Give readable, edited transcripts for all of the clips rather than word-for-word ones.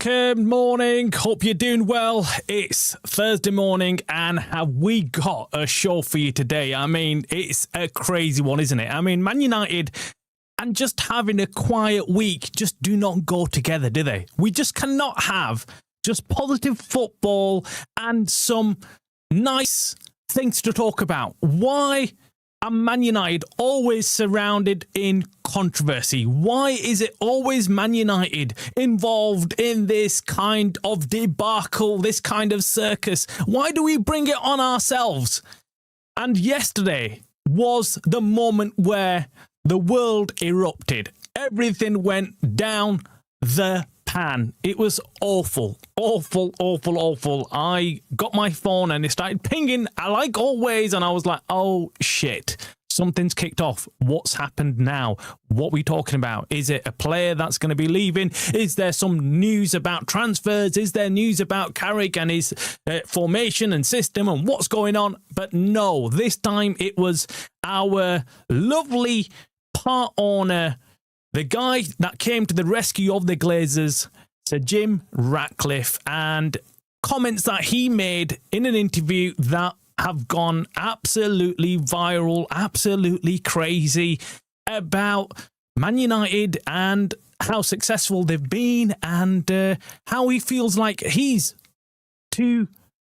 Good morning. Hope you're doing well. It's Thursday morning, and have we got a show for you today? I mean, it's a crazy one, isn't it? I mean, Man United and just having a quiet week just do not go together, do they? We just cannot have just positive football and some nice things to talk about. Why are Man United always surrounded in controversy? Why is it always Man United involved in this kind of debacle, this kind of circus? Why do we bring it on ourselves? And yesterday was the moment where the world erupted. Everything went down the pan. It was awful, awful, awful, awful. I got my phone and it started pinging like always, and I was like, oh shit, something's kicked off. What's happened now? What are we talking about? Is it a player that's going to be leaving? Is there some news about transfers? Is there news about Carrick and his formation and system and what's going on? But no, this time it was our lovely part owner, the guy that came to the rescue of the Glazers, Sir Jim Ratcliffe, and comments that he made in an interview that have gone absolutely viral, absolutely crazy, about Man United and how successful they've been, and how he feels like he's to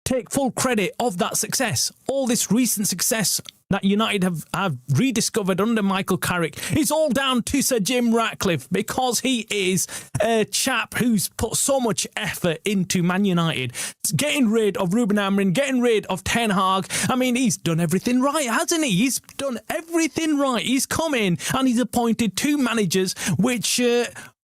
take full credit of that success. All this recent success that United have rediscovered under Michael Carrick is all down to Sir Jim Ratcliffe, because he is a chap who's put so much effort into Man United, getting rid of Ruben Amorim, getting rid of Ten Hag. I mean, he's done everything right, hasn't he? He's done everything right. He's come in and he's appointed two managers which,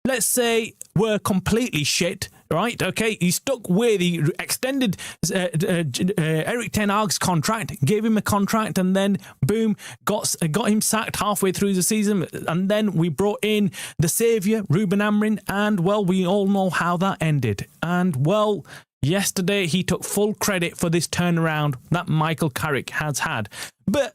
let's say, were completely shit. Right, okay, he stuck with, he extended Eric Ten Hag's contract, gave him a contract, and then boom, got him sacked halfway through the season. And then we brought in the saviour, Ruben Amorim, and well, we all know how that ended. And well, yesterday he took full credit for this turnaround that Michael Carrick has had. But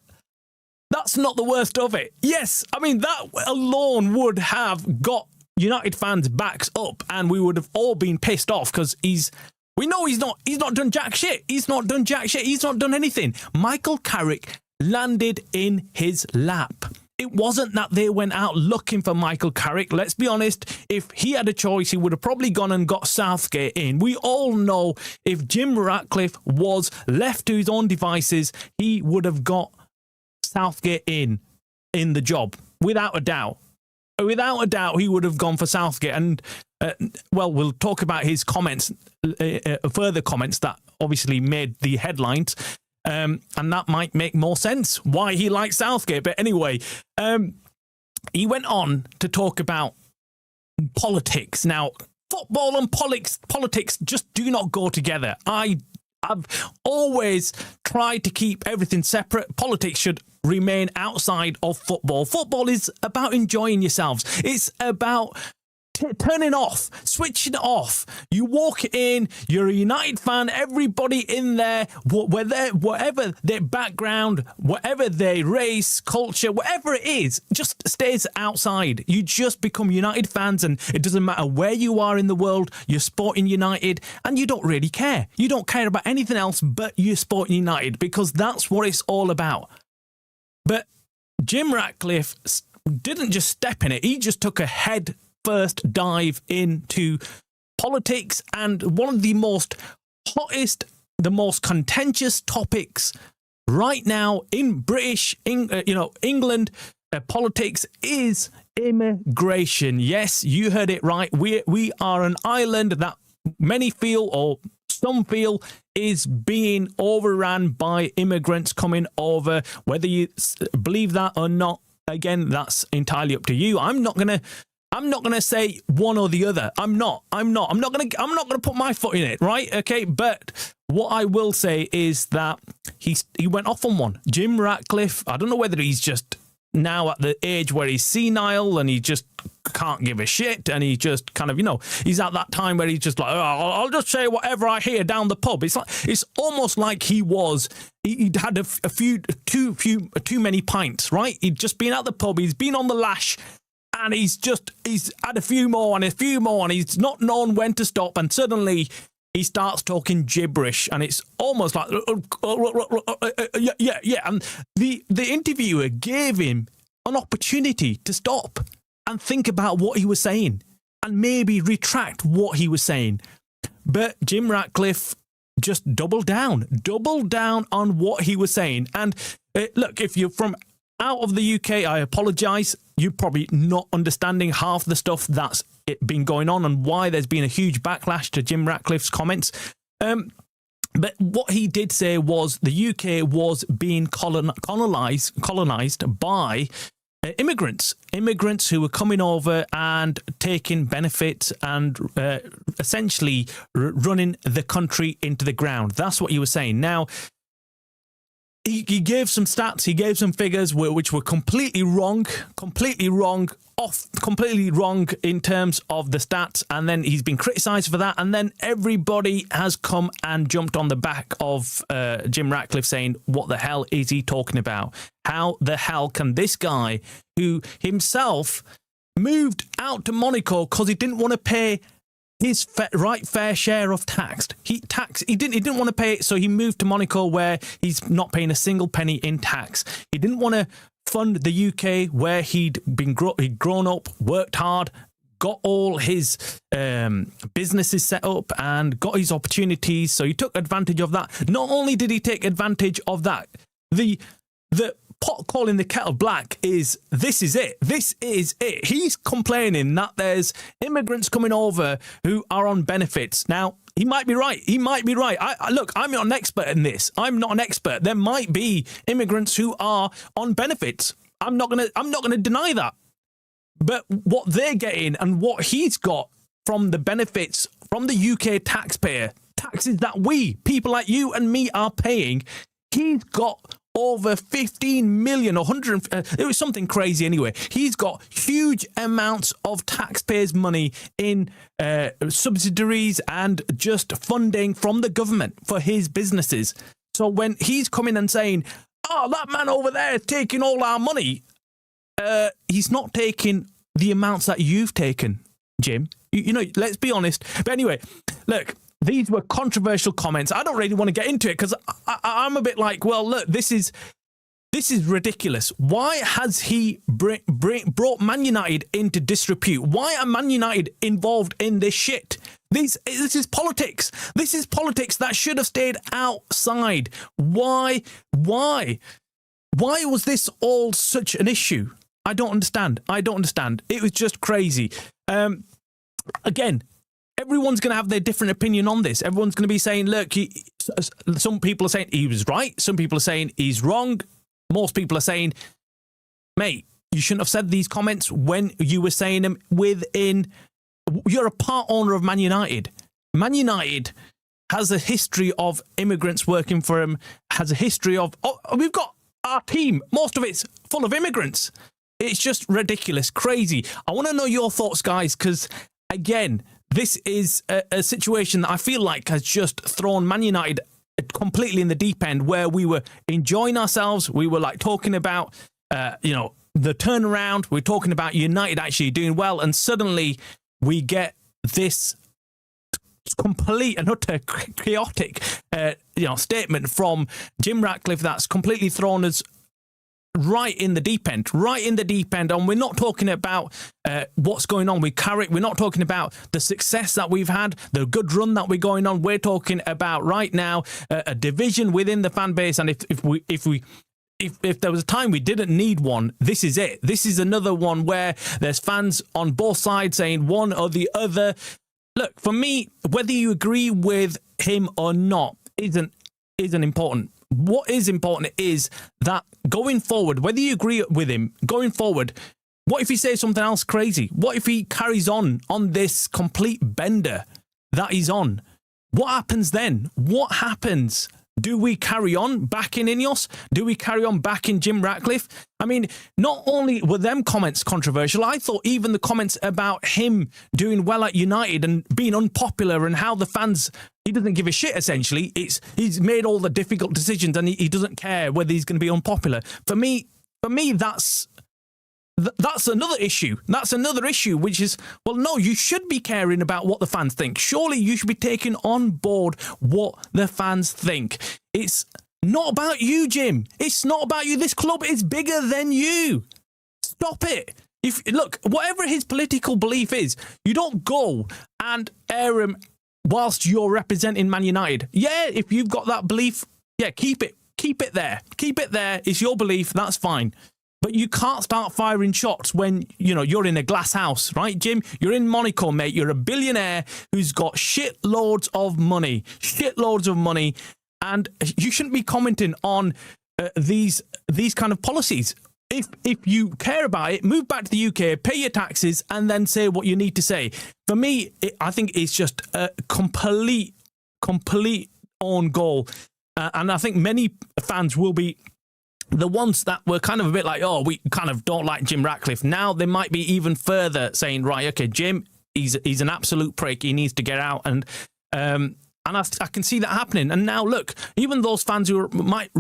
that's not the worst of it. Yes, I mean, that alone would have got United fans' backs up, and we would have all been pissed off, because we know he's not done jack shit. He's not done jack shit. He's not done anything. Michael Carrick landed in his lap. It wasn't that they went out looking for Michael Carrick. Let's be honest, if he had a choice, he would have probably gone and got Southgate in. We all know if Jim Ratcliffe was left to his own devices, he would have got Southgate in the job, without a doubt. Without a doubt, he would have gone for Southgate. And, well, we'll talk about his comments, further comments that obviously made the headlines. And that might make more sense why he likes Southgate. But anyway, he went on to talk about politics. Now, football and politics just do not go together. I've always tried to keep everything separate. Politics should remain outside of football. Football is about enjoying yourselves. It's about turning off, switching off. You walk in, you're a United fan, everybody in there, whatever their background, whatever their race, culture, whatever it is, just stays outside. You just become United fans, and it doesn't matter where you are in the world, you're supporting United, and you don't really care. You don't care about anything else but you're supporting United, because that's what it's all about. But Jim Ratcliffe didn't just step in it. He just took a head first dive into politics, and one of the most hottest, the most contentious topics right now in England politics is immigration. Yes, you heard it right. We are an island that many feel, or some feel, is being overrun by immigrants coming over. Whether you believe that or not, again, that's entirely up to you. I'm not gonna say one or the other. I'm not gonna put my foot in it, right? Okay, but what I will say is that he went off on one. Jim Ratcliffe, I don't know whether he's just now at the age where he's senile and he just can't give a shit, and he just kind of, he's at that time where he's just like, oh, I'll just say whatever I hear down the pub. It's almost like he'd had too many pints, right? He'd just been at the pub, he's been on the lash, And he's had a few more and a few more, and he's not known when to stop. And suddenly he starts talking gibberish, and it's almost like, yeah. And the interviewer gave him an opportunity to stop and think about what he was saying and maybe retract what he was saying. But Jim Ratcliffe just doubled down on what he was saying. And look, if you're from out of the UK, I apologise. You're probably not understanding half the stuff that's been going on and why there's been a huge backlash to Jim Ratcliffe's comments. But what he did say was the UK was being colonised by immigrants who were coming over and taking benefits and essentially running the country into the ground. That's what he was saying. Now, he gave some stats, he gave some figures which were completely wrong in terms of the stats, and then he's been criticised for that, and then everybody has come and jumped on the back of Jim Ratcliffe saying, what the hell is he talking about? How the hell can this guy, who himself moved out to Monaco because he didn't want to pay his fair share of tax. He didn't want to pay it, so he moved to Monaco where he's not paying a single penny in tax. He didn't want to fund the UK where he'd grown up, worked hard, got all his businesses set up and got his opportunities. So he took advantage of that. Not only did he take advantage of that, the pot calling the kettle black is this is it. He's complaining that there's immigrants coming over who are on benefits. Now, he might be right. Look, I'm not an expert in this. I'm not an expert. There might be immigrants who are on benefits. I'm not gonna deny that. But what they're getting and what he's got from the benefits from the UK taxpayer, taxes that we, people like you and me, are paying, he's got over 15 million, it was something crazy anyway. He's got huge amounts of taxpayers' money in subsidiaries and just funding from the government for his businesses. So when he's coming and saying, oh, that man over there is taking all our money, he's not taking the amounts that you've taken, Jim. You know, let's be honest. But anyway, look, these were controversial comments. I don't really want to get into it because I'm a bit like, well, look, this is ridiculous. Why has he brought Man United into disrepute? Why are Man United involved in this shit? This is politics. This is politics that should have stayed outside. Why was this all such an issue? I don't understand. It was just crazy. Again, everyone's going to have their different opinion on this. Everyone's going to be saying, look, some people are saying he was right. Some people are saying he's wrong. Most people are saying, mate, you shouldn't have said these comments when you were saying them you're a part owner of Man United. Man United has a history of immigrants working for him, has a history of, we've got our team, most of it's full of immigrants. It's just ridiculous, crazy. I want to know your thoughts, guys, because, again, this is a situation that I feel like has just thrown Man United completely in the deep end, where we were enjoying ourselves. We were like talking about, the turnaround. We're talking about United actually doing well. And suddenly we get this complete and utter chaotic, statement from Jim Ratcliffe that's completely thrown us right in the deep end. And we're not talking about what's going on with Carrick. We're not talking about the success that we've had, the good run that we're going on. We're talking about right now a division within the fan base. And if there was a time we didn't need one, this is it. This is another one where there's fans on both sides saying one or the other. Look, for me, whether you agree with him or not isn't important. What is important is that going forward, whether you agree with him, going forward, what if he says something else crazy? What if he carries on this complete bender that he's on? What happens then? What happens? Do we carry on back in INEOS? Do we carry on back in Jim Ratcliffe? I mean, not only were them comments controversial, I thought even the comments about him doing well at United and being unpopular and how the fans, he doesn't give a shit, essentially. He's made all the difficult decisions and he doesn't care whether he's going to be unpopular. For me, that's That's another issue. That's another issue, which is, well, no, you should be caring about what the fans think. Surely you should be taking on board what the fans think. It's not about you, Jim. It's not about you. This club is bigger than you. Stop it. Look, whatever his political belief is, you don't go and air him whilst you're representing Man United. Yeah, if you've got that belief, yeah, keep it. Keep it there. Keep it there. It's your belief. That's fine. But you can't start firing shots when, you're in a glass house, right, Jim? You're in Monaco, mate. You're a billionaire who's got shitloads of money. And you shouldn't be commenting on these kind of policies. If you care about it, move back to the UK, pay your taxes, and then say what you need to say. For me, I think it's just a complete own goal. And I think many fans will be the ones that were kind of a bit like, oh, we kind of don't like Jim Ratcliffe. Now they might be even further saying, right, okay, Jim, he's an absolute prick. He needs to get out. And I can see that happening. And now, look, even those fans who might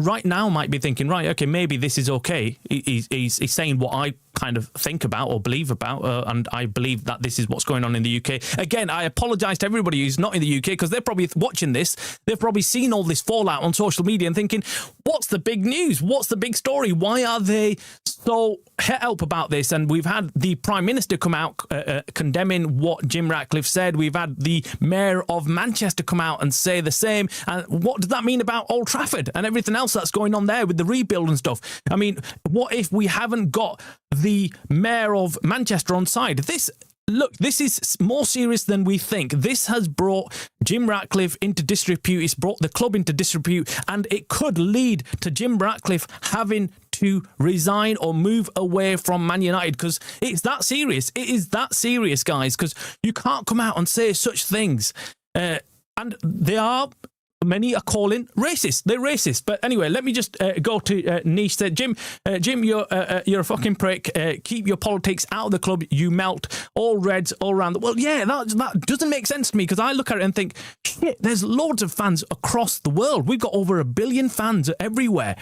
be thinking, right, okay, maybe this is okay. He's saying what I kind of think about or believe about, and I believe that this is what's going on in the UK. Again, I apologise to everybody who's not in the UK because they're probably watching this. They've probably seen all this fallout on social media and thinking, what's the big news? What's the big story? Why are they so het up about this? And we've had the Prime Minister come out condemning what Jim Ratcliffe said. We've had the Mayor of Manchester come out and say the same. And what does that mean about Old Trafford and everything else that's going on there with the rebuild and stuff? I mean, what if we haven't got the Mayor of Manchester on side? This is more serious than we think. This has brought Jim Ratcliffe into disrepute. It's brought the club into disrepute, and it could lead to Jim Ratcliffe having to resign or move away from Man United, because it's that serious. It is that serious, guys, because you can't come out and say such things. And many are calling racist. They're racist. But anyway, let me just go to Niche. Said, Jim, you're a fucking prick. Keep your politics out of the club. You melt all Reds all around. Well, yeah, that doesn't make sense to me, because I look at it and think, shit, there's loads of fans across the world. We've got over 1 billion fans everywhere.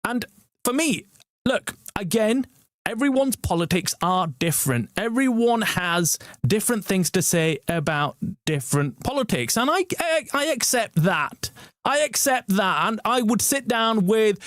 And for me, look, again, everyone's politics are different. Everyone has different things to say about different politics. And I accept that. I accept that. And I would sit down with,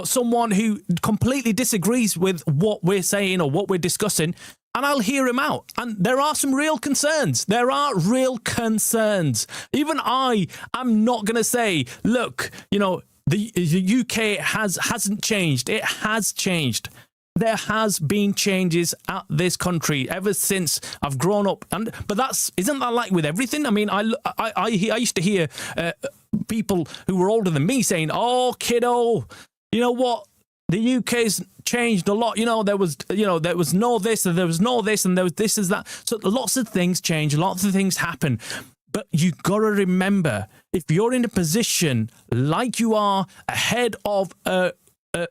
someone who completely disagrees with what we're saying or what we're discussing, and I'll hear him out. And there are some real concerns. There are real concerns. Even I am not going to say, look, the UK hasn't changed. It has changed. There has been changes at this country ever since I've grown up, but isn't that like with everything? I mean, I used to hear people who were older than me saying, "Oh, kiddo, you know what? The UK's changed a lot. There was no this, and there was no this, and there was this is that. So lots of things change, lots of things happen." But you got to remember, if you're in a position like you are, ahead of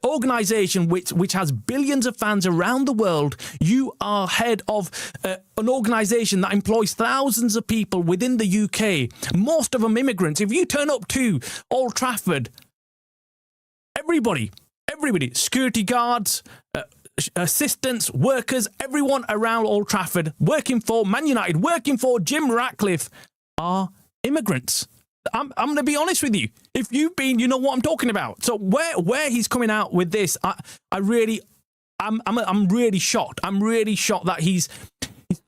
organisation which has billions of fans around the world, you are head of an organisation that employs thousands of people within the UK, most of them immigrants. If you turn up to Old Trafford, everybody, security guards, assistants, workers, everyone around Old Trafford working for Man United, working for Jim Ratcliffe, are immigrants. I'm going to be honest with you. If you've been, you know what I'm talking about. So where he's coming out with this, I'm really shocked. I'm really shocked that he's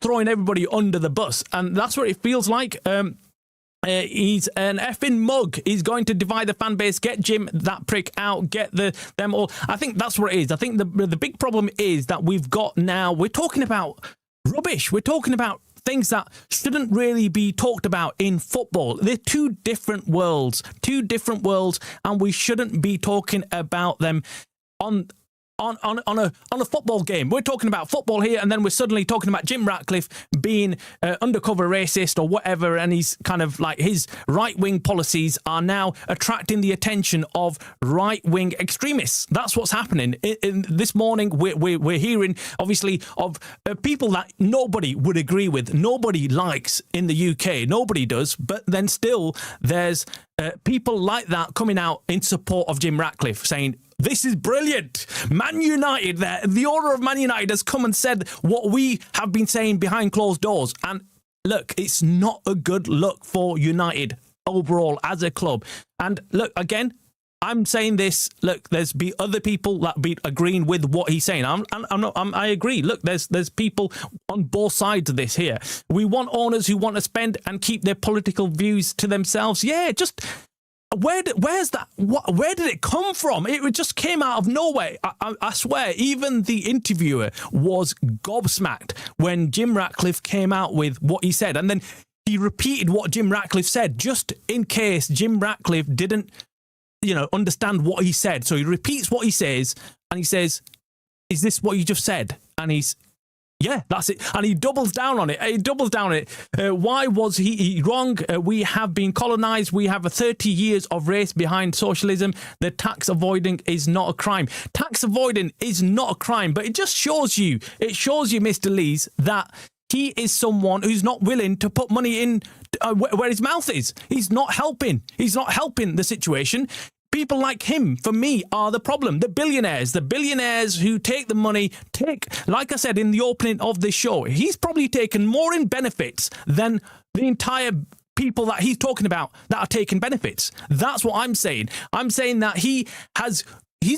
throwing everybody under the bus, and that's what it feels like. He's an effing mug. He's going to divide the fan base, get Jim, that prick, out, get them all. I think that's what it is. I think the big problem is that we're talking about rubbish. We're talking about things that shouldn't really be talked about in football. They're two different worlds, and we shouldn't be talking about them on a football game. We're talking about football here, and then we're suddenly talking about Jim Ratcliffe being undercover racist or whatever, and he's kind of like, his right-wing policies are now attracting the attention of right-wing extremists. That's what's happening. In this morning, we're hearing, obviously, of people that nobody would agree with, nobody likes in the UK, nobody does, but then still there's people like that coming out in support of Jim Ratcliffe, saying, This is brilliant. Man United, the owner of Man United, has come and said what we have been saying behind closed doors. And look, it's not a good look for United overall as a club. And look, again, I'm saying this. Look, there's be other people that be agreeing with what he's saying. I agree. Look, there's people on both sides of this here. We want owners who want to spend and keep their political views to themselves. Yeah, just where's that? Where did it come from? It just came out of nowhere. I swear, even the interviewer was gobsmacked when Jim Ratcliffe came out with what he said, and then he repeated what Jim Ratcliffe said just in case Jim Ratcliffe didn't, understand what he said. So he repeats what he says, and he says, "Is this what you just said?" And he's, "Yeah, that's it." And he doubles down on it. Why was he wrong? We have been colonized. We have 30 years of race behind socialism. The tax avoiding is not a crime. Tax avoiding is not a crime, but it just shows you, Mr. Lees, that he is someone who's not willing to put money in where his mouth is. He's not helping. He's not helping the situation. People like him, for me, are the problem. The billionaires who take the money, like I said in the opening of this show, he's probably taken more in benefits than the entire people that he's talking about that are taking benefits. That's what I'm saying. I'm saying that he's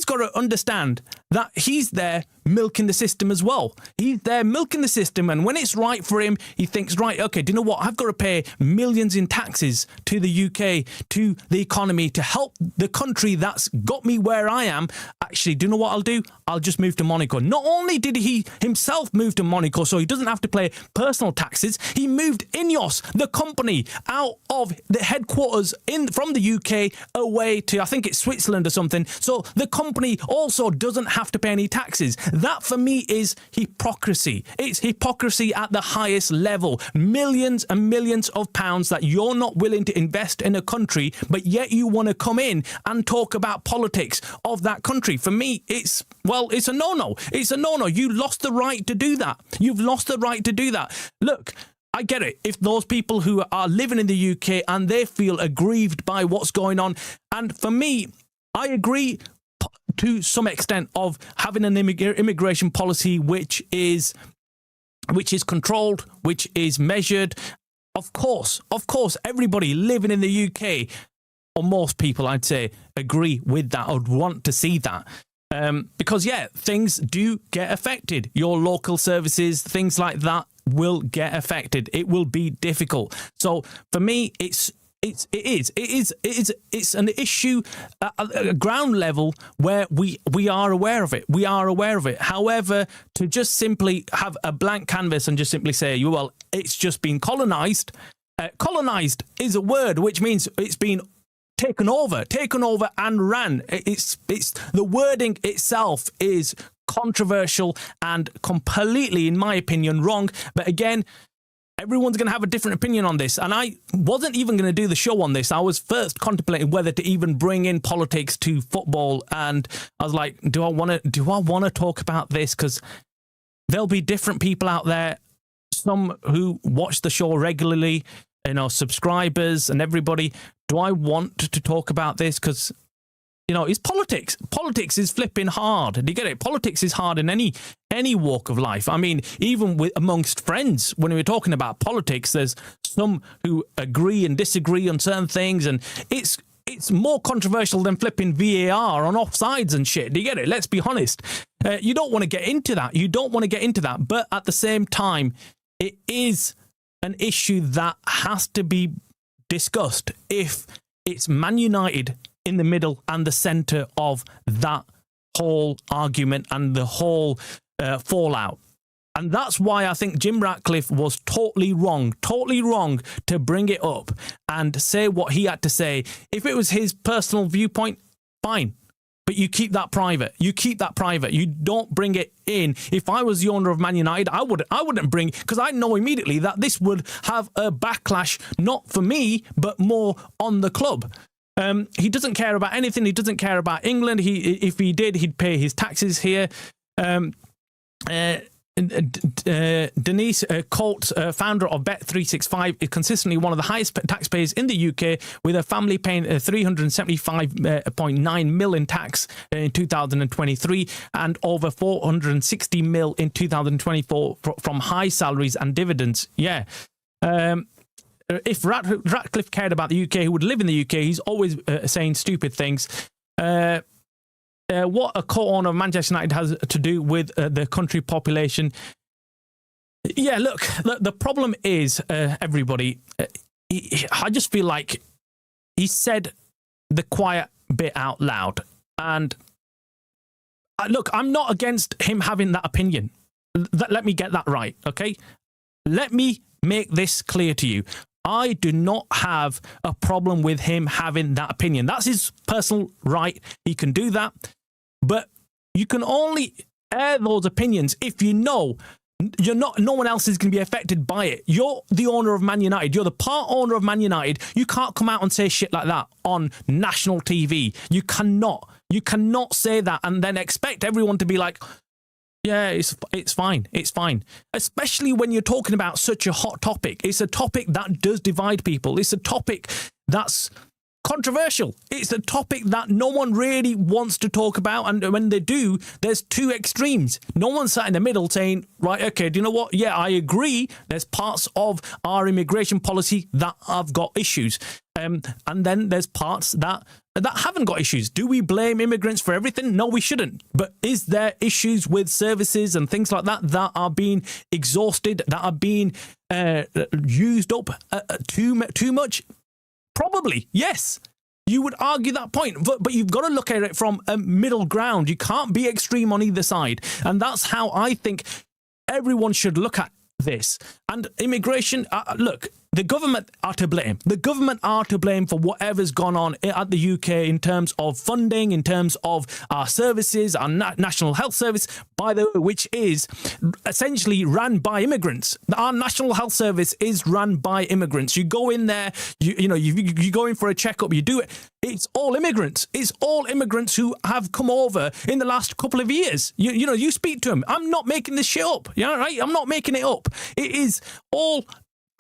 got to understand that he's there milking the system as well. He's there milking the system, and when it's right for him, he thinks, right, okay, do you know what? I've got to pay millions in taxes to the UK, to the economy, to help the country that's got me where I am. Actually, do you know what I'll do? I'll just move to Monaco. Not only did he himself move to Monaco, so he doesn't have to pay personal taxes, he moved INEOS, the company, out of the headquarters from the UK away to, I think it's Switzerland or something. So the company also doesn't have to pay any taxes. That, for me, is hypocrisy. It's hypocrisy at the highest level. Millions and millions of pounds that you're not willing to invest in a country, but yet you want to come in and talk about politics of that country. For me, it's a no-no. It's a no-no. You lost the right to do that. You've lost the right to do that. Look, I get it. If those people who are living in the UK and they feel aggrieved by what's going on, and for me, I agree to some extent of having an immigration policy which is controlled, which is measured. Of course, everybody living in the UK, or most people, I'd say, agree with that. I'd want to see that. Because, things do get affected. Your local services, things like that will get affected. It will be difficult. So for me, it's an issue at a ground level where we are aware of it. However, to just simply have a blank canvas and just simply say, well, it's just been colonized. Colonized is a word which means it's been taken over and ran. It's the wording itself is controversial and completely, in my opinion, wrong. But again, everyone's going to have a different opinion on this. And I wasn't even going to do the show on this. I was first contemplating whether to even bring in politics to football. And I was like, do I want to talk about this? Because there'll be different people out there, some who watch the show regularly, subscribers and everybody. Do I want to talk about this? Because, it's politics. Politics is flipping hard. Do you get it? Politics is hard in any walk of life. I mean, even amongst friends, when we're talking about politics, there's some who agree and disagree on certain things, and it's more controversial than flipping VAR on offsides and shit. Do you get it? Let's be honest. You don't want to get into that. But at the same time, it is an issue that has to be discussed if it's Man United in the middle and the centre of that whole argument and the whole fallout. And that's why I think Jim Ratcliffe was totally wrong to bring it up and say what he had to say. If it was his personal viewpoint, fine. But you keep that private. You don't bring it in. If I was the owner of Man United, I wouldn't bring, because I know immediately that this would have a backlash, not for me, but more on the club. He doesn't care about anything. He doesn't care about England. If he did, he'd pay his taxes here. Denise Colt, founder of Bet365, is consistently one of the highest taxpayers in the UK, with her family paying 375.9 million tax in 2023 and over 460 mil in 2024 from high salaries and dividends. Yeah. If Ratcliffe cared about the UK, he would live in the UK. He's always saying stupid things. What a co-owner of Manchester United has to do with the country population. Yeah, look, the problem is, everybody, I just feel like he said the quiet bit out loud. And look, I'm not against him having that opinion. Let me get that right, okay? Let me make this clear to you. I do not have a problem with him having that opinion. That's his personal right. He can do that. But you can only air those opinions if you know no one else is going to be affected by it. You're the owner of Man United. You're the part owner of Man United. You can't come out and say shit like that on national TV. You cannot. You cannot say that and then expect everyone to be like, yeah, it's fine. It's fine. Especially when you're talking about such a hot topic. It's a topic that does divide people. It's a topic that's controversial. It's a topic that no one really wants to talk about. And when they do, there's two extremes. No one sat in the middle saying, right, okay, do you know what? Yeah, I agree. There's parts of our immigration policy that have got issues. And then there's parts that haven't got issues. Do we blame immigrants for everything? No, we shouldn't. But is there issues with services and things like that that are being exhausted, that are being used up too much? Probably, yes. You would argue that point, but you've got to look at it from a middle ground. You can't be extreme on either side. And that's how I think everyone should look at this. And immigration, look, the government are to blame. The government are to blame for whatever's gone on at the UK in terms of funding, in terms of our services, our National Health Service, by the way, which is essentially run by immigrants. Our National Health Service is run by immigrants. You go in there, you go in for a checkup, you do it. It's all immigrants. It's all immigrants who have come over in the last couple of years. You speak to them. I'm not making this shit up. You know, right? I'm not making it up. It is all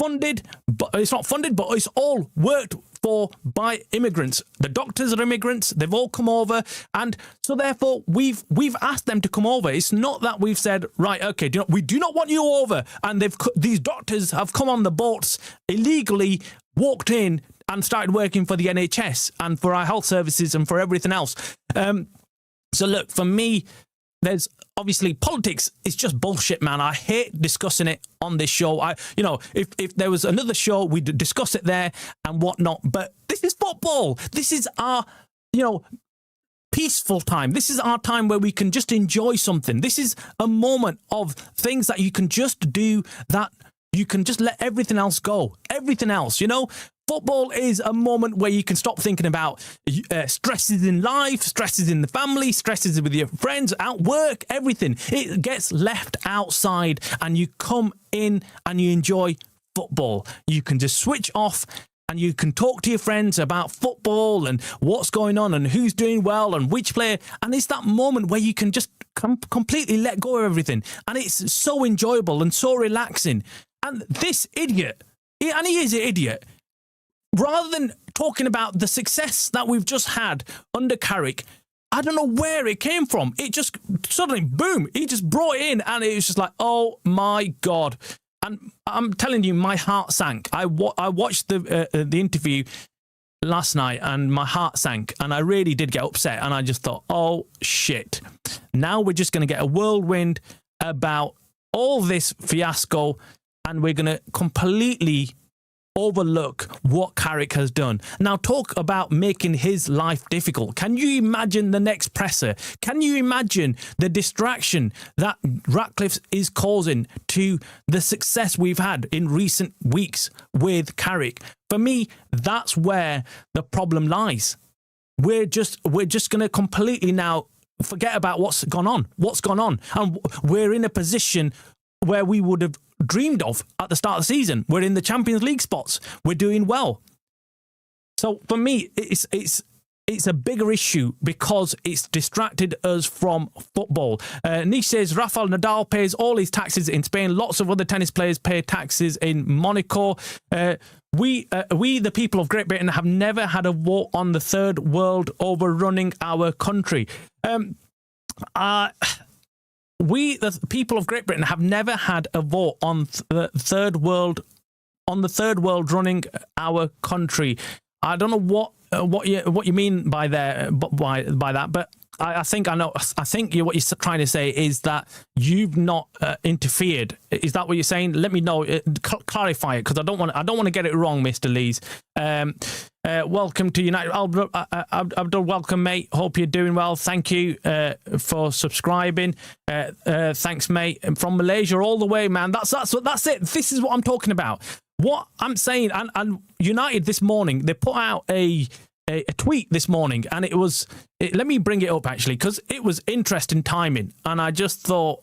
funded, but it's not funded, but it's all worked for by immigrants. The doctors are immigrants. They've all come over, and so therefore we've asked them to come over. It's not that we've said, right, okay, we do not want you over, and these doctors have come on the boats illegally, walked in and started working for the NHS and for our health services and for everything else. So look, for me, there's obviously politics is just bullshit, man. I hate discussing it on this show. If there was another show, we'd discuss it there and whatnot. But this is football. This is our, peaceful time. This is our time where we can just enjoy something. This is a moment of things that you can just do, that you can just let everything else go. Everything else, Football is a moment where you can stop thinking about stresses in life, stresses in the family, stresses with your friends, at work, everything. It gets left outside and you come in and you enjoy football. You can just switch off and you can talk to your friends about football and what's going on and who's doing well and which player. And it's that moment where you can just completely let go of everything. And it's so enjoyable and so relaxing. And this idiot, and he is an idiot, rather than talking about the success that we've just had under Carrick, I don't know where it came from. It just suddenly, boom, he just brought it in and it was just like, oh my God. And I'm telling you, my heart sank. I watched the interview last night and my heart sank and I really did get upset. And I just thought, oh shit. Now we're just going to get a whirlwind about all this fiasco and we're going to completely overlook what Carrick has done. Now talk about making his life difficult. Can you imagine the next presser? Can you imagine the distraction that Ratcliffe is causing to the success we've had in recent weeks with Carrick? For me, that's where the problem lies. We're just going to completely now forget about what's gone on. And we're in a position where we would have dreamed of at the start of the season. We're in the Champions League spots. We're doing well. So for me, it's it's a bigger issue because it's distracted us from football. Nish says Rafael Nadal pays all his taxes in Spain. Lots of other tennis players pay taxes in Monaco. We, the people of Great Britain, have never had a vote on the third world overrunning our country. We, the people of Great Britain, have never had a vote on the third world running our country. I don't know what you mean by that, but I think I know. I think what you're trying to say is that you've not interfered. Is that what you're saying? Let me know. Clarify it, because I don't want to get it wrong, Mr. Lees. Welcome to United. Abdul, welcome, mate. Hope you're doing well. Thank you for subscribing. Thanks, mate. And from Malaysia all the way, man. That's it. This is what I'm talking about. What I'm saying, and United this morning, they put out a tweet this morning, and let me bring it up, actually, because it was interesting timing, and I just thought,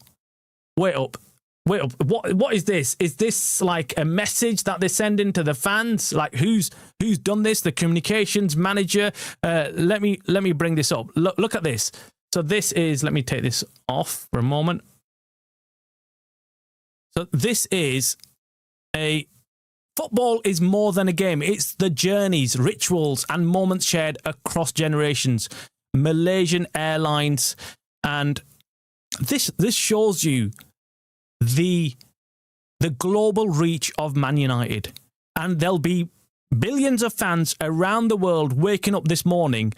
wait up, what is this? Is this like a message that they're sending to the fans? Like, who's done this? The communications manager? Let me bring this up. Look at this. So this is, let me take this off for a moment. So this is football is more than a game. It's the journeys, rituals, and moments shared across generations. Malaysian Airlines, and this shows you the global reach of Man United. And there'll be billions of fans around the world waking up this morning,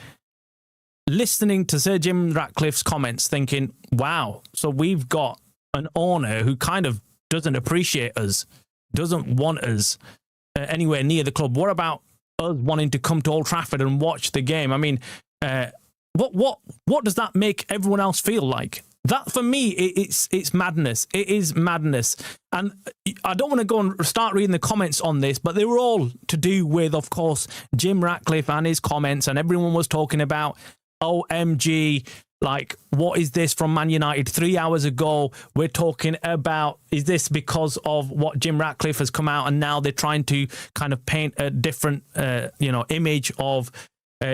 listening to Sir Jim Ratcliffe's comments, thinking, "Wow, so we've got an owner who kind of doesn't appreciate us, doesn't want us anywhere near the club. What about us wanting to come to Old Trafford and watch the game?" I mean, what does that make everyone else feel like? That, for me, it's madness. It is madness. And I don't want to go and start reading the comments on this, but they were all to do with, of course, Jim Ratcliffe and his comments, and everyone was talking about, OMG, like, what is this from Man United? 3 hours ago, we're talking about, is this because of what Jim Ratcliffe has come out, and now they're trying to kind of paint a different, image of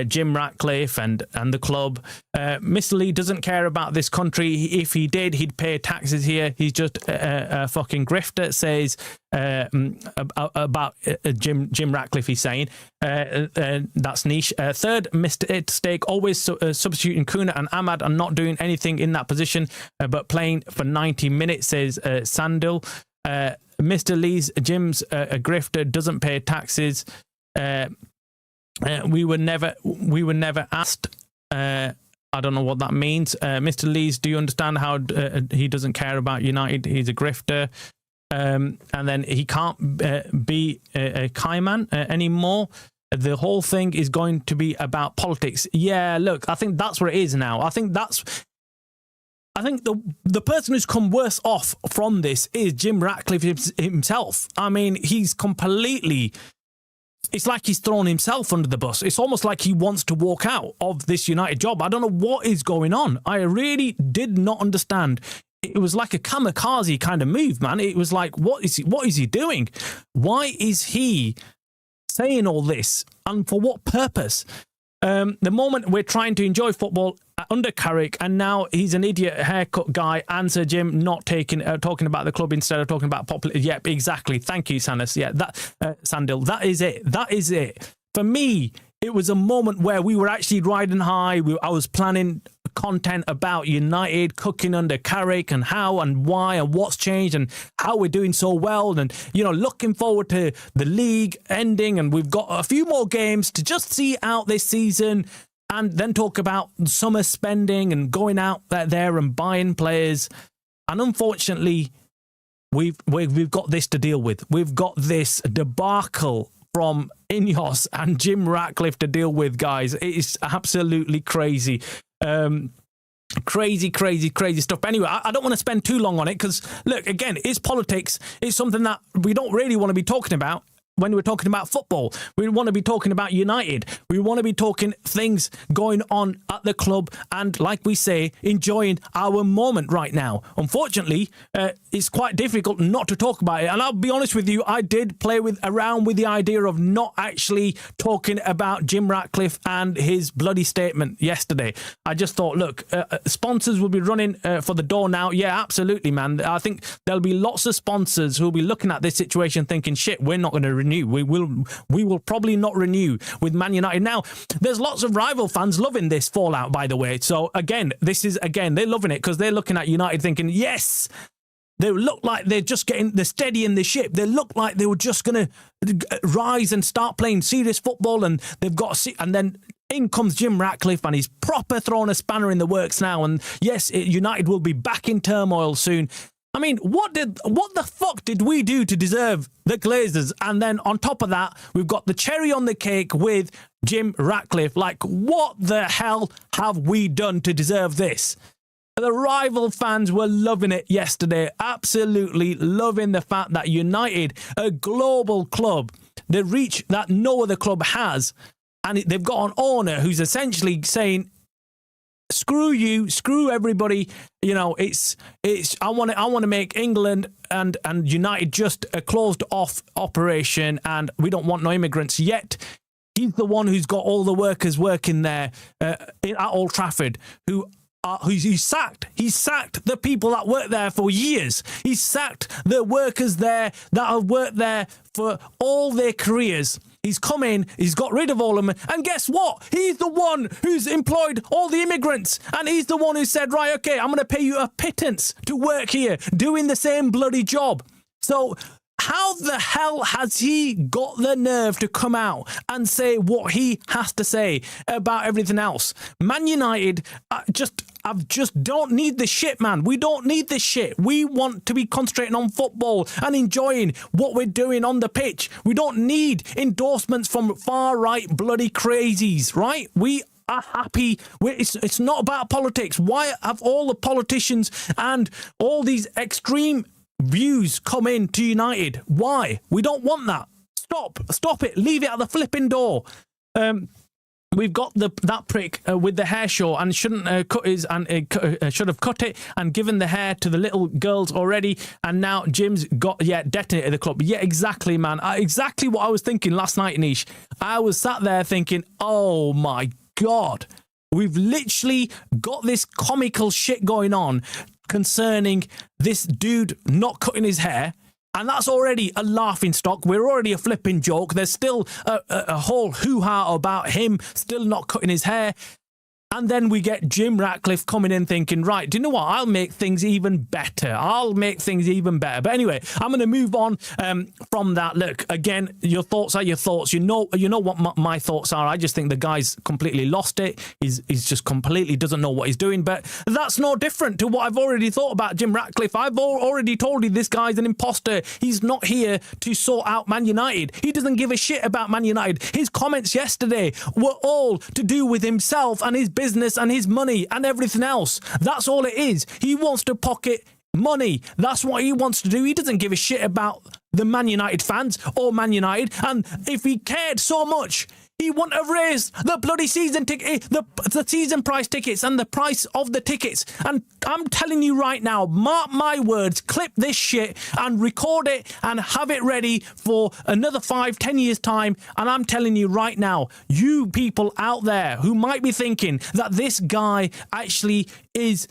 Jim Ratcliffe and the club. Mr. Lee doesn't care about this country. If he did, he'd pay taxes here. He's just a fucking grifter, says about Jim Ratcliffe, he's saying. That's niche. Third mistake, always substituting Kuna and Ahmad and not doing anything in that position, but playing for 90 minutes, says Sandil. Mr. Lee's, Jim's a grifter, doesn't pay taxes. We were never asked. I don't know what that means. Mr. Lees, do you understand how he doesn't care about United? He's a grifter. And then he can't be a Kaiman anymore. The whole thing is going to be about politics. Yeah, look, I think that's what it is now. I think the person who's come worse off from this is Jim Ratcliffe himself. I mean, he's completely... It's like he's thrown himself under the bus. It's almost like he wants to walk out of this United job. I don't know what is going on. I really did not understand. It was like a kamikaze kind of move, man. It was like, what is he doing? Why is he saying all this? And for what purpose? The moment we're trying to enjoy football under Carrick, and now he's an idiot haircut guy, and Sir Jim not talking about the club instead of talking about popular. Yep, exactly. Thank you, Sanis. Yeah, Sandil. That is it. That is it. For me, it was a moment where we were actually riding high. I was planning content about United, cooking under Carrick, and how and why and what's changed and how we're doing so well, and looking forward to the league ending, and we've got a few more games to just see out this season, and then talk about summer spending and going out there and buying players. And unfortunately, we've got this to deal with. We've got this debacle from INEOS and Jim Ratcliffe to deal with, guys. It is absolutely crazy. Crazy stuff. But anyway, I don't want to spend too long on it because, look, again, it's politics. It's something that we don't really want to be talking about. when we're talking about football. We want to be talking about United. We want to be talking things going on at the club and, like we say, enjoying our moment right now. Unfortunately, it's quite difficult not to talk about it. And I'll be honest with you, I did play around with the idea of not actually talking about Jim Ratcliffe and his bloody statement yesterday. I just thought, look, sponsors will be running for the door now. Yeah, absolutely, man. I think there'll be lots of sponsors who'll be looking at this situation thinking, shit, we're not going to renew. We will probably not renew with Man United. Now, there's lots of rival fans loving this fallout, by the way. So again, they're loving it because they're looking at United thinking, yes, they look like they're steadying the ship. They look like they were just going to rise and start playing serious football, and they've got and then in comes Jim Ratcliffe, and he's proper throwing a spanner in the works now. And yes, United will be back in turmoil soon. I mean, what the fuck did we do to deserve the Glazers? And then on top of that, we've got the cherry on the cake with Jim Ratcliffe. Like, what the hell have we done to deserve this? The rival fans were loving it yesterday, absolutely loving the fact that United, a global club, the reach that no other club has, and they've got an owner who's essentially saying, screw you, screw everybody. You know, I want to make England and United just a closed off operation, and we don't want no immigrants. Yet he's the one who's got all the workers working there at Old Trafford he's sacked. He's sacked the people that work there for years. He's sacked the workers there that have worked there for all their careers. He's come in, he's got rid of all of them, and guess what? He's the one who's employed all the immigrants, and he's the one who said, right, okay, I'm going to pay you a pittance to work here, doing the same bloody job. So how the hell has he got the nerve to come out and say what he has to say about everything else? Man United I just don't need this shit, man. We don't need this shit. We want to be concentrating on football and enjoying what we're doing on the pitch. We don't need endorsements from far-right bloody crazies, right? We are happy. It's not about politics. Why have all the politicians and all these extreme views come in to United? Why? We don't want that. Stop it. Leave it at the flipping door. We've got that prick with the hair short and shouldn't cut his and should have cut it and given the hair to the little girls already. And now Jim's detonated the club. Yeah, exactly, man. Exactly what I was thinking last night, Anish. I was sat there thinking, oh my God, we've literally got this comical shit going on concerning this dude not cutting his hair. And that's already a laughing stock. We're already a flipping joke. There's still a whole hoo-ha about him still not cutting his hair. And then we get Jim Ratcliffe coming in thinking, right, do you know what? I'll make things even better. But anyway, I'm going to move on from that. Look, again, your thoughts are your thoughts. You know what my thoughts are. I just think the guy's completely lost it. He's just completely doesn't know what he's doing. But that's no different to what I've already thought about Jim Ratcliffe. I've already told you this guy's an imposter. He's not here to sort out Man United. He doesn't give a shit about Man United. His comments yesterday were all to do with himself and his business and his money and everything else. That's all it is. He wants to pocket money. That's what he wants to do. He doesn't give a shit about the Man United fans or Man United. And if he cared so much, he wouldn't have raised the bloody season ticket, the season price tickets and the price of the tickets. And I'm telling you right now, mark my words, clip this shit and record it and have it ready for another 5-10 years time. And I'm telling you right now, you people out there who might be thinking that this guy actually is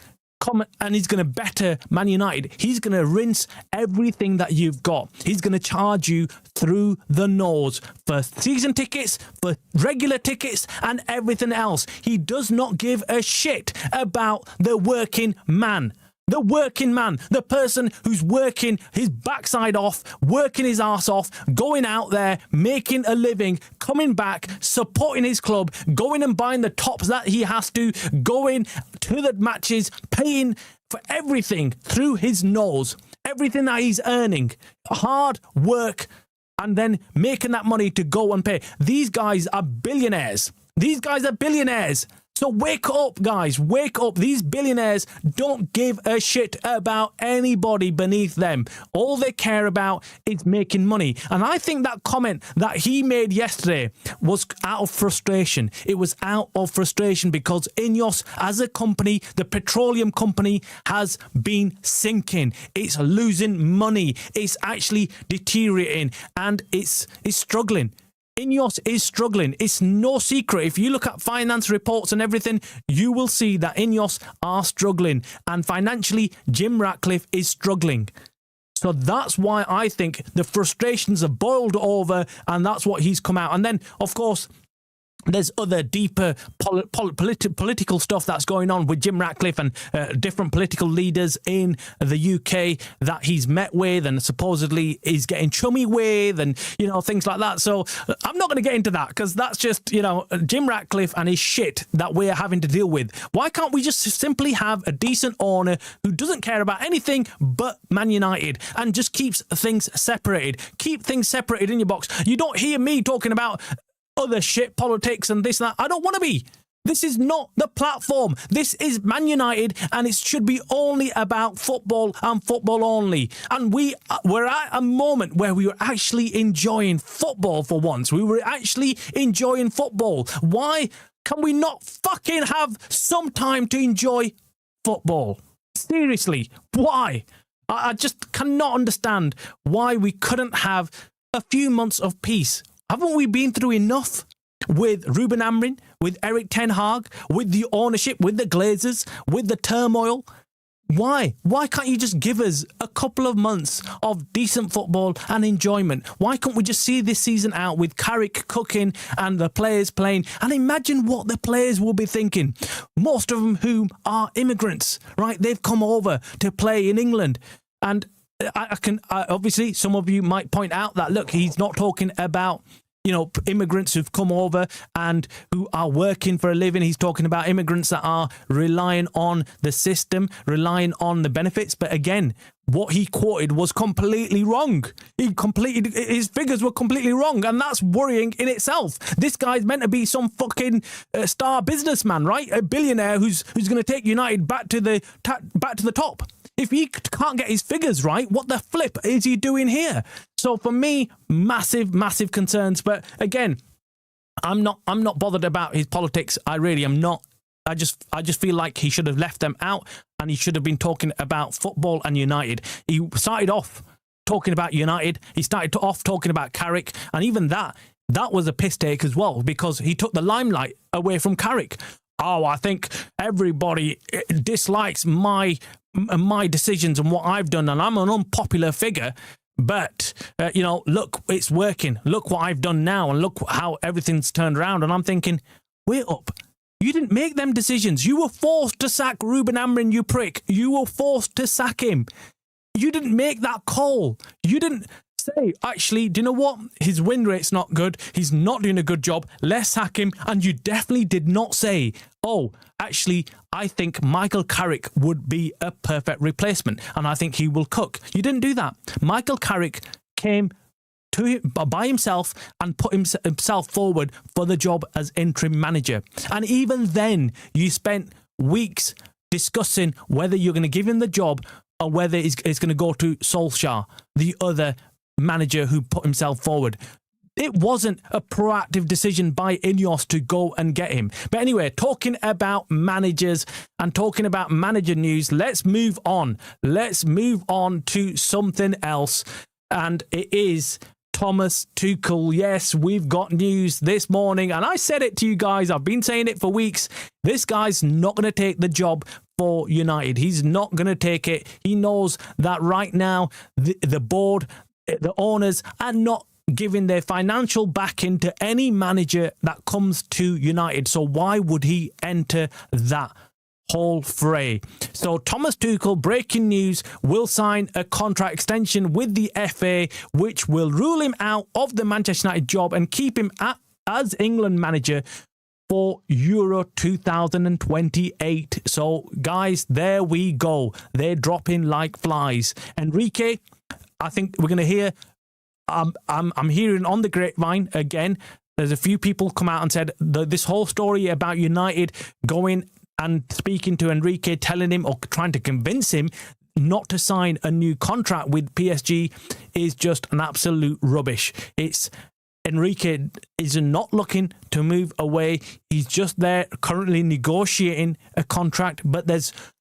and he's going to better Man United. He's going to rinse everything that you've got. He's going to charge you through the nose for season tickets, for regular tickets, and everything else. He does not give a shit about the working man. The working man, the person who's working his backside off, working his arse off, going out there, making a living, coming back, supporting his club, going and buying the tops that he has to, going to the matches, paying for everything through his nose, everything that he's earning, hard work, and then making that money to go and pay. These guys are billionaires. These guys are billionaires. So wake up, guys. Wake up. These billionaires don't give a shit about anybody beneath them. All they care about is making money. And I think that comment that he made yesterday was out of frustration. It was out of frustration because INEOS, as a company, the petroleum company, has been sinking. It's losing money. It's actually deteriorating and it's struggling. INEOS is struggling. It's no secret. If you look at finance reports and everything, you will see that INEOS are struggling. And financially, Jim Ratcliffe is struggling. So that's why I think the frustrations have boiled over, and that's what he's come out. And then, of course, there's other deeper political stuff that's going on with Jim Ratcliffe and different political leaders in the UK that he's met with and supposedly is getting chummy with and, you know, things like that. So I'm not going to get into that because that's just, you know, Jim Ratcliffe and his shit that we're having to deal with. Why can't we just simply have a decent owner who doesn't care about anything but Man United and just keeps things separated? Keep things separated in your box. You don't hear me talking about other shit, politics and this and that. I don't want to be. This is not the platform. This is Man United and it should be only about football and football only. And we're at a moment where we were actually enjoying football for once. We were actually enjoying football. Why can we not fucking have some time to enjoy football? Seriously, why? I just cannot understand why we couldn't have a few months of peace. Haven't we been through enough with Ruben Amorim, with Eric Ten Hag, with the ownership, with the Glazers, with the turmoil? Why? Why can't you just give us a couple of months of decent football and enjoyment? Why can't we just see this season out with Carrick cooking and the players playing? And imagine what the players will be thinking. Most of them who are immigrants, right? They've come over to play in England. And I obviously, some of you might point out that, look, he's not talking about, you know, immigrants who've come over and who are working for a living. He's talking about immigrants that are relying on the system, relying on the benefits. But again, what he quoted was completely wrong. His figures were completely wrong. And that's worrying in itself. This guy's meant to be some fucking star businessman, right? A billionaire who's going to take United back to the top. If he can't get his figures right, what the flip is he doing here? So for me, massive, massive concerns. But again, I'm not bothered about his politics. I really am not. I just feel like he should have left them out and he should have been talking about football and United. He started off talking about United. He started off talking about Carrick, and even that was a piss take as well because he took the limelight away from Carrick. Oh, I think everybody dislikes my decisions and what I've done, and I'm an unpopular figure. But, you know, look, it's working. Look what I've done now, and look how everything's turned around. And I'm thinking, wait up. You didn't make them decisions. You were forced to sack Ruben Amorim, you prick. You were forced to sack him. You didn't make that call. You didn't say, actually, do you know what? His win rate's not good. He's not doing a good job. Let's sack him. And you definitely did not say, oh, actually, I think Michael Carrick would be a perfect replacement and I think he will cook. You didn't do that. Michael Carrick came by himself and put himself forward for the job as interim manager. And even then, you spent weeks discussing whether you're going to give him the job or whether it's going to go to Solskjaer, the other manager who put himself forward. It wasn't a proactive decision by INEOS to go and get him. But anyway, talking about managers and talking about manager news, let's move on. Let's move on to something else. And it is Thomas Tuchel. Yes, we've got news this morning. And I said it to you guys. I've been saying it for weeks. This guy's not going to take the job for United. He's not going to take it. He knows that right now the board, the owners are not giving their financial backing to any manager that comes to United. So why would he enter that whole fray? So Thomas Tuchel, breaking news, will sign a contract extension with the FA, which will rule him out of the Manchester United job and keep him as England manager for Euro 2028. So guys, there we go. They're dropping like flies. Enrique, I think we're going to hear I'm hearing on the grapevine again There's a few people come out and said this whole story about United going and speaking to Enrique, telling him or trying to convince him not to sign a new contract with PSG is just an absolute rubbish. Enrique is not looking to move away. He's just there currently negotiating a contract, but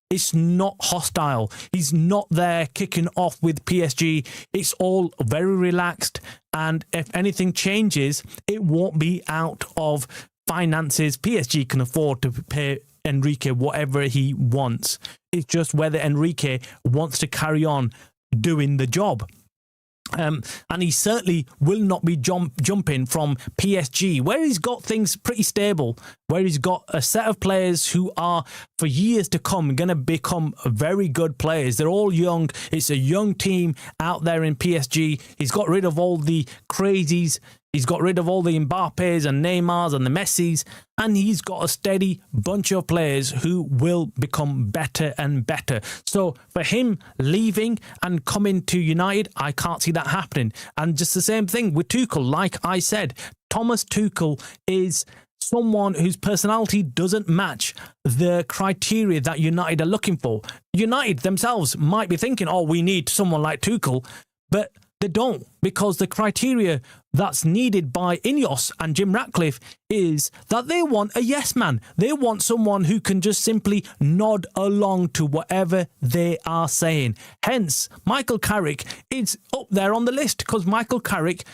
it's not hostile. He's not there kicking off with PSG. It's all very relaxed. And if anything changes, it won't be out of finances. PSG can afford to pay Enrique whatever he wants. It's just whether Enrique wants to carry on doing the job. And he certainly will not be jumping from PSG, where he's got things pretty stable, where he's got a set of players who are, for years to come, going to become very good players. They're all young. It's a young team out there in PSG. He's got rid of all the crazies. He's got rid of all the Mbappes and Neymars and the Messis, and he's got a steady bunch of players who will become better and better. So for him leaving and coming to United, I can't see that happening. And just the same thing with Tuchel. Like I said, Thomas Tuchel is someone whose personality doesn't match the criteria that United are looking for. United themselves might be thinking, oh, we need someone like Tuchel, but they don't, because the criteria that's needed by INEOS and Jim Ratcliffe is that they want a yes man. They want someone who can just simply nod along to whatever they are saying. Hence, Michael Carrick is up there on the list, because Michael Carrick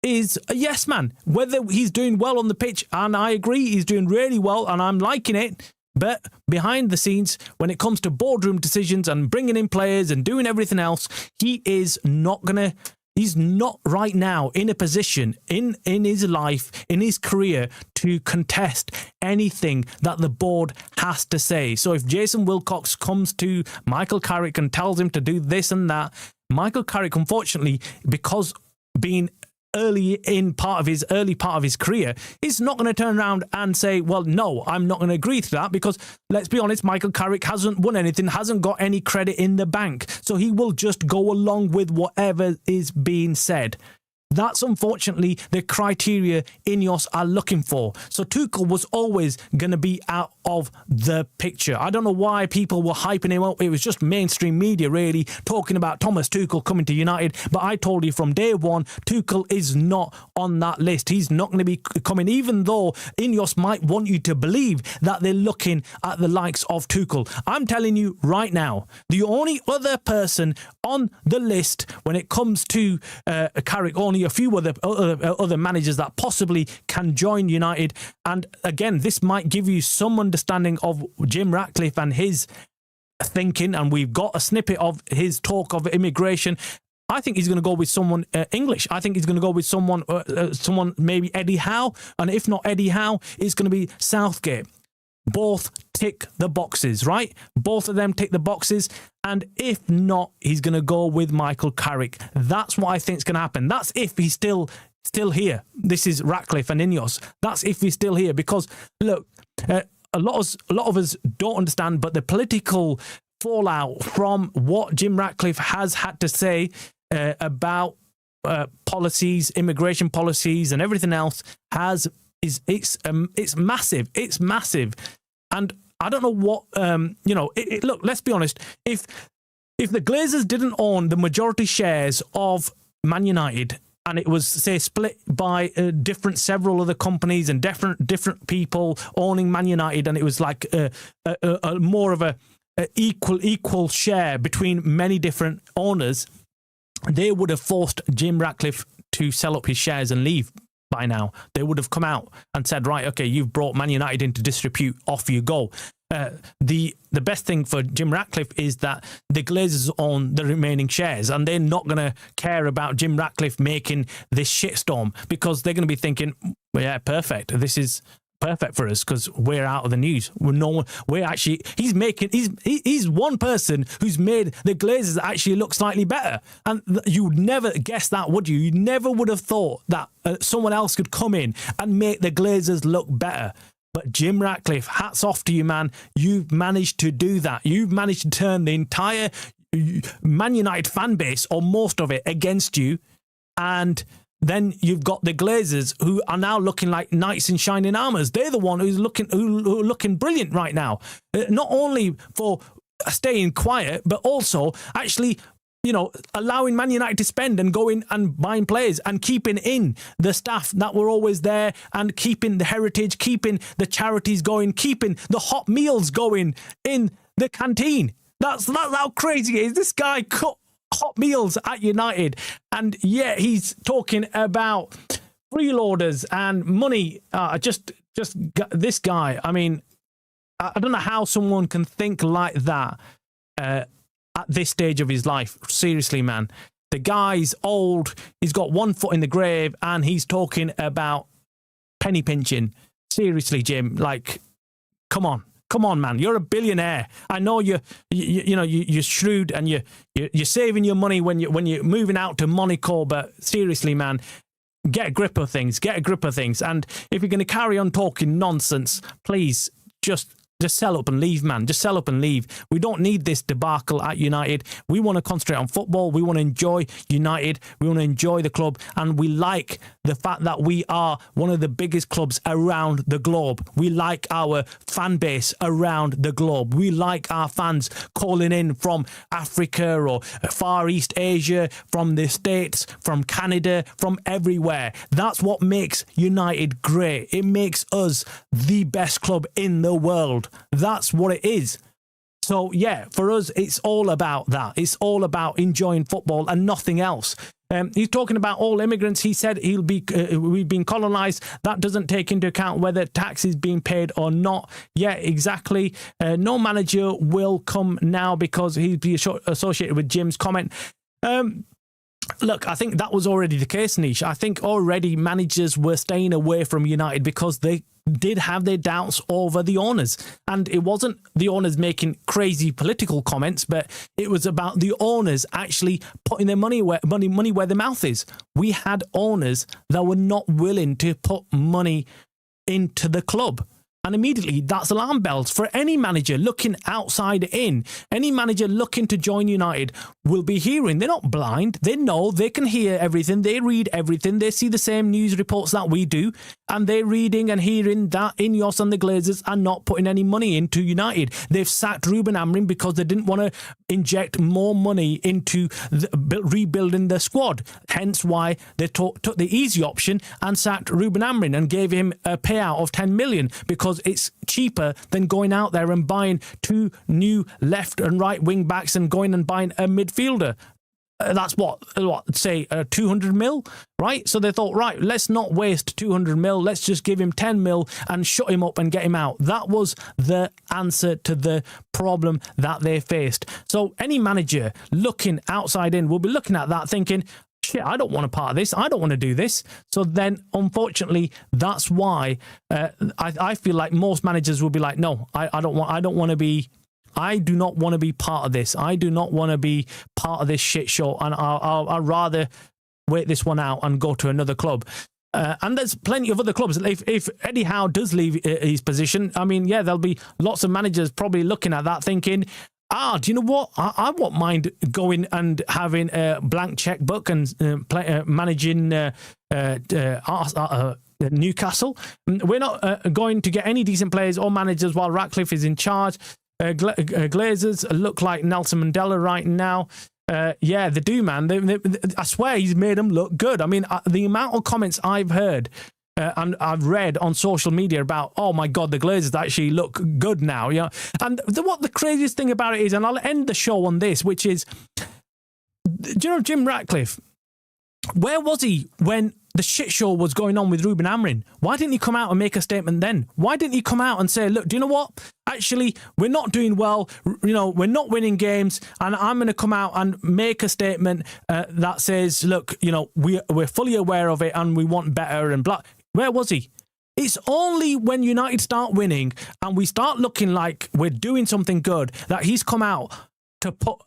is a yes man. Whether he's doing well on the pitch, and I agree he's doing really well and I'm liking it, but behind the scenes, when it comes to boardroom decisions and bringing in players and doing everything else, he's not right now in a position in his life, in his career, to contest anything that the board has to say. So if Jason Wilcox comes to Michael Carrick and tells him to do this and that, Michael Carrick, unfortunately, because being early part of his career, is not going to turn around and say, well, no, I'm not going to agree to that, because let's be honest, Michael Carrick hasn't won anything, hasn't got any credit in the bank, so he will just go along with whatever is being said. That's unfortunately the criteria INEOS are looking for. So Tuchel was always going to be out of the picture. I don't know why people were hyping him up. It was just mainstream media really talking about Thomas Tuchel coming to United. But I told you from day one, Tuchel is not on that list. He's not going to be coming, even though INEOS might want you to believe that they're looking at the likes of Tuchel. I'm telling you right now, the only other person on the list when it comes to Carrick, only a few other managers that possibly can join United. And again, this might give you some understanding of Jim Ratcliffe and his thinking, and we've got a snippet of his talk of immigration. I think he's going to go with someone English. I think he's going to go with someone maybe Eddie Howe, and if not Eddie Howe, it's going to be Southgate. Both tick the boxes, right? Both of them tick the boxes. And if not, he's going to go with Michael Carrick. That's what I think is going to happen. That's if he's still here. This is Ratcliffe and INEOS. That's if he's still here. Because, look, a lot of us don't understand, but the political fallout from what Jim Ratcliffe has had to say about policies, immigration policies and everything else it's massive. It's massive. And I don't know what, look, let's be honest. If the Glazers didn't own the majority shares of Man United, and it was, say, split by several other companies and different people owning Man United, and it was like a more of a equal share between many different owners, they would have forced Jim Ratcliffe to sell up his shares and leave. By now, they would have come out and said, right, okay, you've brought Man United into disrepute, off you go. The best thing for Jim Ratcliffe is that the Glazers own the remaining shares, and they're not going to care about Jim Ratcliffe making this shitstorm, because they're going to be thinking, well, yeah, perfect. This is perfect for us because we're out of the news. He's one person who's made the Glazers actually look slightly better, and you'd never guess that, would you? You never would have thought that someone else could come in and make the Glazers look better. But Jim Ratcliffe, hats off to you, man. You've managed to do that. You've managed to turn the entire Man United fan base, or most of it, against you, and then you've got the Glazers, who are now looking like knights in shining armours. They're the one who are looking brilliant right now. Not only for staying quiet, but also actually, allowing Man United to spend and going and buying players and keeping in the staff that were always there and keeping the heritage, keeping the charities going, keeping the hot meals going in the canteen. That's how crazy it is. This guy cut hot meals at United, and yeah, he's talking about freeloaders and money. Just this guy. I mean, I don't know how someone can think like that at this stage of his life. Seriously, man. The guy's old. He's got one foot in the grave, and he's talking about penny pinching. Seriously, Jim. Like, come on. Come on, man. You're a billionaire. I know you're shrewd and you're saving your money when you're moving out to Monaco. But seriously, man, get a grip of things. Get a grip of things. And if you're going to carry on talking nonsense, please just sell up and leave, man. Just sell up and leave. We don't need this debacle at United. We want to concentrate on football. We want to enjoy United. We want to enjoy the club. And we like the fact that we are one of the biggest clubs around the globe. We like our fan base around the globe. We like our fans calling in from Africa or Far East Asia, from the States, from Canada, from everywhere. That's what makes United great. It makes us the best club in the world. That's what it is. So yeah, for us, it's all about that. It's all about enjoying football and nothing else. He's talking about all immigrants. He said we've been colonized. That doesn't take into account whether tax is being paid or not. Yeah, exactly. No manager will come now because he'd be associated with Jim's comment. Look, I think that was already the case, Nish. I think already managers were staying away from United because they did have their doubts over the owners. And it wasn't the owners making crazy political comments, but it was about the owners actually putting their money where their mouth is. We had owners that were not willing to put money into the club. And immediately, that's alarm bells for any manager looking outside in. Any manager looking to join United will be hearing. They're not blind. They know. They can hear everything. They read everything. They see the same news reports that we do. And they're reading and hearing that INEOS and the Glazers are not putting any money into United. They've sacked Ruben Amorim because they didn't want to inject more money into rebuilding the squad. Hence why they took the easy option and sacked Ruben Amorim and gave him a payout of 10 million because it's cheaper than going out there and buying two new left and right wing backs and going and buying a midfielder. That's say 200 mil, right? So they thought, right, let's not waste 200 mil. Let's just give him 10 mil and shut him up and get him out. That was the answer to the problem that they faced. So any manager looking outside in will be looking at that thinking, shit, I don't want a part of this. I don't want to do this. So then, unfortunately, that's why I feel like most managers will be like, no, I do not want to be part of this. I do not want to be part of this shit show, and I'd rather wait this one out and go to another club. And there's plenty of other clubs. If Eddie Howe does leave his position, I mean, yeah, there'll be lots of managers probably looking at that thinking, do you know what? I won't mind going and having a blank checkbook and managing Newcastle. We're not going to get any decent players or managers while Ratcliffe is in charge. Glazers look like Nelson Mandela right now. Yeah, they do, man. I swear he's made them look good. I mean, the amount of comments I've heard and I've read on social media about, oh my God, the Glazers actually look good now. Yeah, and what the craziest thing about it is, and I'll end the show on this, which is, do you know Jim Ratcliffe? Where was he when the shit show was going on with Ruben Amorim? Why didn't he come out and make a statement then? Why didn't he come out and say, look, do you know what? Actually, we're not doing well. You know, we're not winning games. And I'm going to come out and make a statement that says, look, you know, we're fully aware of it and we want better and blah. Where was he? It's only when United start winning and we start looking like we're doing something good that he's come out to put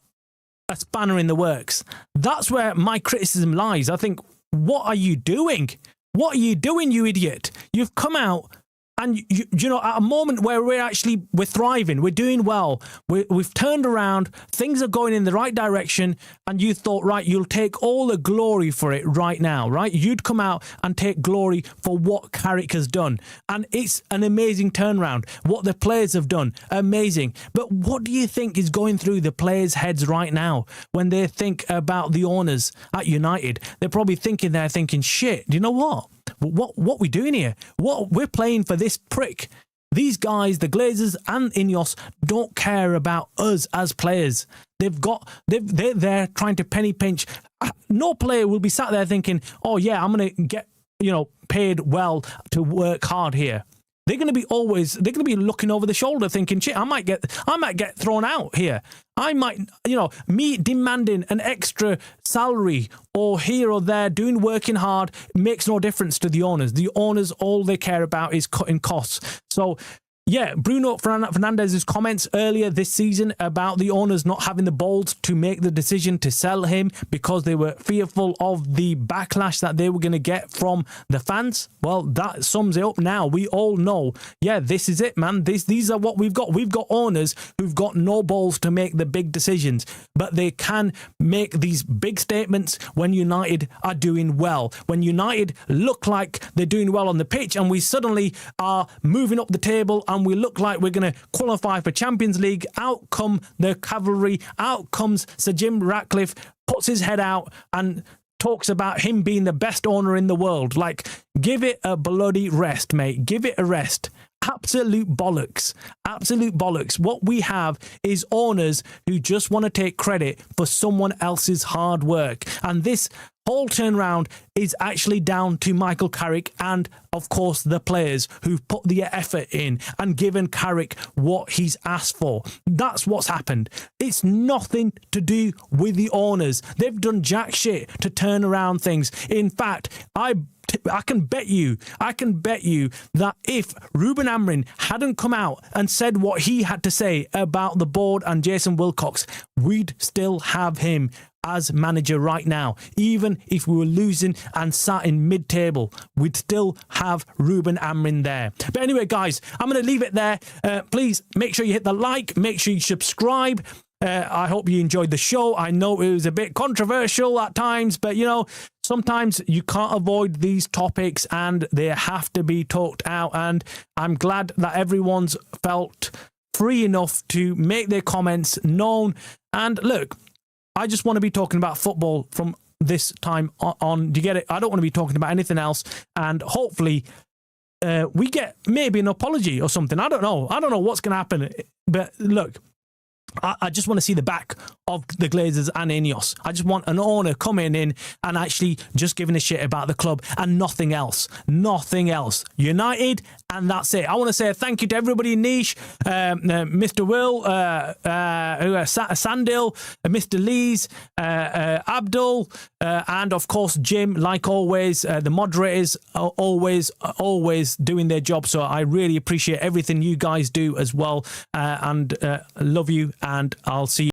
a spanner in the works. That's where my criticism lies. I think, what are you doing? What are you doing, you idiot? You've come out And, you know, at a moment where we're thriving, we're doing well, we've turned around, things are going in the right direction, and you thought, right, you'll take all the glory for it right now, right? You'd come out and take glory for what Carrick has done. And it's an amazing turnaround. What the players have done, amazing. But what do you think is going through the players' heads right now when they think about the owners at United? They're probably thinking, shit, do you know what? What we doing here? What we're playing for this prick. These guys, the Glazers and INEOS, don't care about us as players. They're there trying to penny pinch. No player will be sat there thinking, oh yeah, I'm going to get, you know, paid well to work hard here. They're going to be looking over the shoulder thinking, shit, I might get thrown out here. I might, you know, me demanding an extra salary or here or there, working hard, makes no difference to the owners. The owners, all they care about is cutting costs. So, yeah, Bruno Fernandez's comments earlier this season about the owners not having the balls to make the decision to sell him because they were fearful of the backlash that they were going to get from the fans. Well, that sums it up now. We all know, yeah, this is it, man. These are what we've got. We've got owners who've got no balls to make the big decisions, but they can make these big statements when United are doing well. When United look like they're doing well on the pitch and we suddenly are moving up the table and we look like we're going to qualify for Champions League, out come the cavalry, out comes Sir Jim Ratcliffe, puts his head out and talks about him being the best owner in the world. Like, give it a bloody rest, mate. Give it a rest. Absolute bollocks. Absolute bollocks. What we have is owners who just want to take credit for someone else's hard work. And this whole turnaround is actually down to Michael Carrick and, of course, the players who've put the effort in and given Carrick what he's asked for. That's what's happened. It's nothing to do with the owners. They've done jack shit to turn around things. In fact, I can bet you that if Ruben Amorim hadn't come out and said what he had to say about the board and Jason Wilcox, we'd still have him as manager right now. Even if we were losing and sat in mid-table, we'd still have Ruben Amorim there. But anyway, guys, I'm going to leave it there. Please make sure you hit the like, make sure you subscribe. I hope you enjoyed the show. I know it was a bit controversial at times, but you know, sometimes you can't avoid these topics and they have to be talked out. And I'm glad that everyone's felt free enough to make their comments known. And look, I just want to be talking about football from this time on. Do you get it? I don't want to be talking about anything else. And hopefully we get maybe an apology or something. I don't know what's going to happen. But look, I just want to see the back of the Glazers and INEOS. I just want an owner coming in and actually just giving a shit about the club and nothing else. Nothing else. United, and that's it. I want to say thank you to everybody in Niche, Mr. Will, Sandil, Mr. Lees, Abdul, and of course Jim, like always. The moderators are always doing their job. So I really appreciate everything you guys do as well, and love you. And I'll see you.